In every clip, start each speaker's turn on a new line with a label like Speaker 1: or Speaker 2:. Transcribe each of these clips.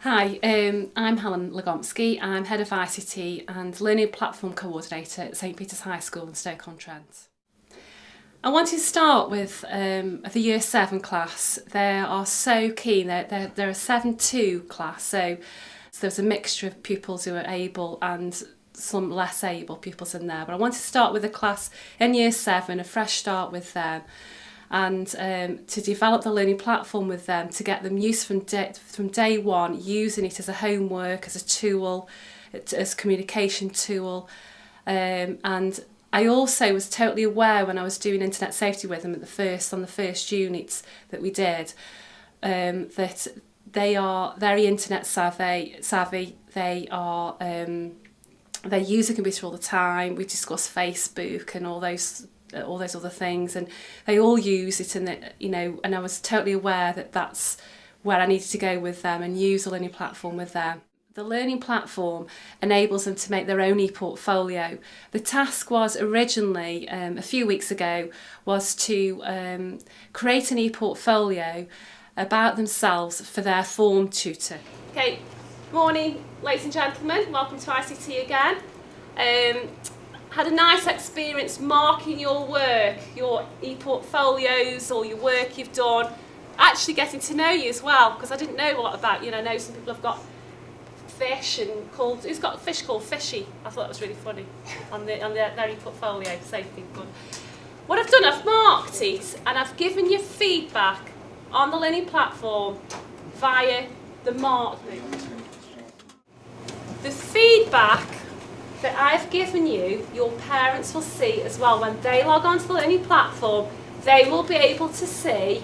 Speaker 1: Hi, I'm Helen Legomski. I'm Head of ICT and Learning Platform Coordinator at St Peter's High School in Stoke-on-Trent. I wanted to start with the Year 7 class. They are so keen. They're a 7-2 class, so there's a mixture of pupils who are able and some less able pupils in there. But I wanted to start with a class in Year 7, a fresh start with them, and to develop the learning platform with them, to get them used from day one, using it as a homework, as a tool, as a communication tool. And I also was totally aware when I was doing internet safety with them on the first units that we did, that they are very internet savvy. They are they use a computer all the time. We discuss Facebook and all those other things, and they all use it, and and I was totally aware that that's where I needed to go with them and use the learning platform with them. The learning platform enables them to make their own e-portfolio. The task was originally, a few weeks ago, was to create an e-portfolio about themselves for their form tutor. Okay, morning ladies and gentlemen, welcome to ICT again. Had a nice experience marking your work, your e-portfolios or your work you've done, actually getting to know you as well, because I didn't know a lot about you. I know some people have got fish and who's got a fish called Fishy? I thought that was really funny on their e-portfolio, same thing, good. What I've done, I've marked it and I've given you feedback on the learning platform via the mark. The feedback that I've given you, your parents will see as well. When they log on to the learning platform, they will be able to see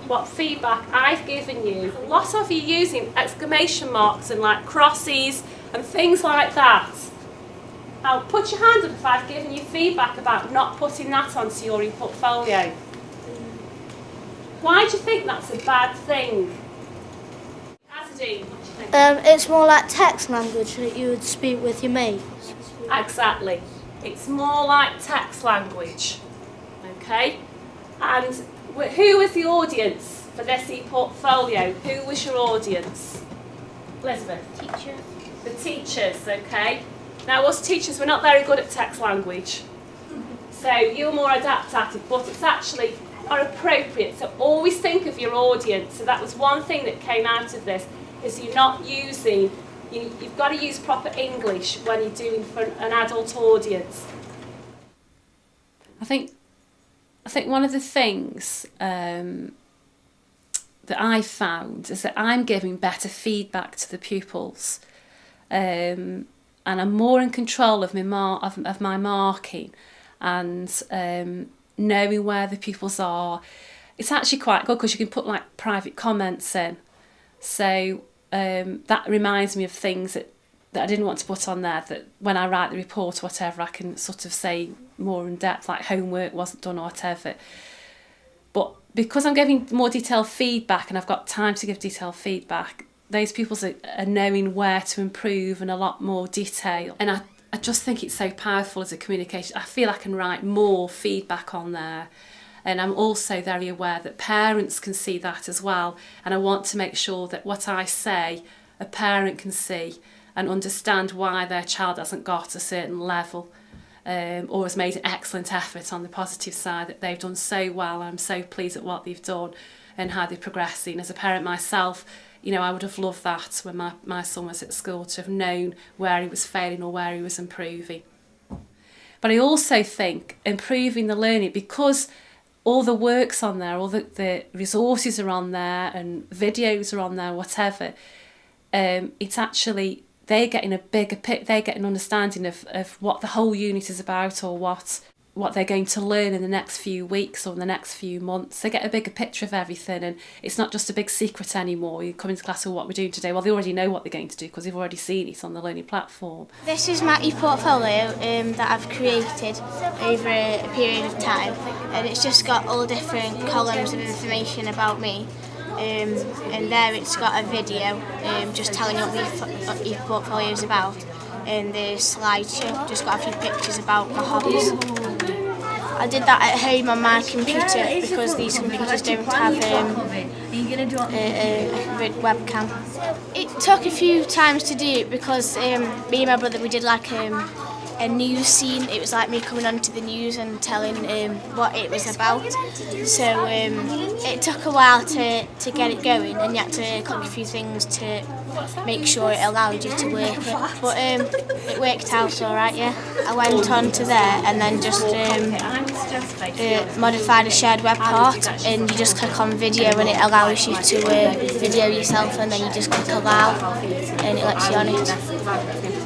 Speaker 1: what feedback I've given you. A lot of you using exclamation marks and like crosses and things like that. Now put your hand up if I've given you feedback about not putting that onto your e-portfolio. Why do you think that's a bad thing? Azadine, what do you think?
Speaker 2: It's more like text language that you would speak with your mates.
Speaker 1: Exactly. It's more like text language. Okay? And who was the audience for this e-portfolio? Who was your audience? Elizabeth?
Speaker 2: Teacher.
Speaker 1: The teachers, okay? Now us teachers, we're not very good at text language. So you're more adept at it, but it's actually not appropriate. So always think of your audience. So that was one thing that came out of this, is you're not using, you've got to use proper English when you're doing for an adult audience. I think one of the things that I found is that I'm giving better feedback to the pupils, and I'm more in control of my marking and knowing where the pupils are. It's actually quite good because you can put like private comments in. So that reminds me of things that I didn't want to put on there, that when I write the report or whatever, I can sort of say more in depth, like homework wasn't done or whatever. But because I'm giving more detailed feedback and I've got time to give detailed feedback, those pupils are knowing where to improve in a lot more detail. And I just think it's so powerful as a communication. I feel I can write more feedback on there. And I'm also very aware that parents can see that as well. And I want to make sure that what I say, a parent can see and understand why their child hasn't got a certain level, or has made an excellent effort on the positive side, that they've done so well. I'm so pleased at what they've done and how they're progressing. As a parent myself, I would have loved that when my son was at school, to have known where he was failing or where he was improving. But I also think improving the learning, because all the work's on there, all the resources are on there and videos are on there, whatever, it's actually, they're getting an understanding of what the whole unit is about, or what they're going to learn in the next few weeks or in the next few months. They get a bigger picture of everything, and it's not just a big secret anymore. You come into class with what we're doing today. Well, they already know what they're going to do because they've already seen it on the learning platform.
Speaker 2: This is my e-portfolio that I've created over a period of time, and it's just got all different columns of information about me. And there it's got a video just telling you what the e-portfolio is about, and the slideshow just got a few pictures about my hobbies. I did that at home on my computer because these computers don't have a webcam. It took a few times to do it because me and my brother, we did like a news scene. It was like me coming onto the news and telling what it was about. So it took a while to get it going, and you had to click a few things to make sure it allowed you to work it. But it worked out all right, yeah. I went on to there and then just modified a shared web part, and you just click on video and it allows you to video yourself, and then you just click allow and it lets you on it.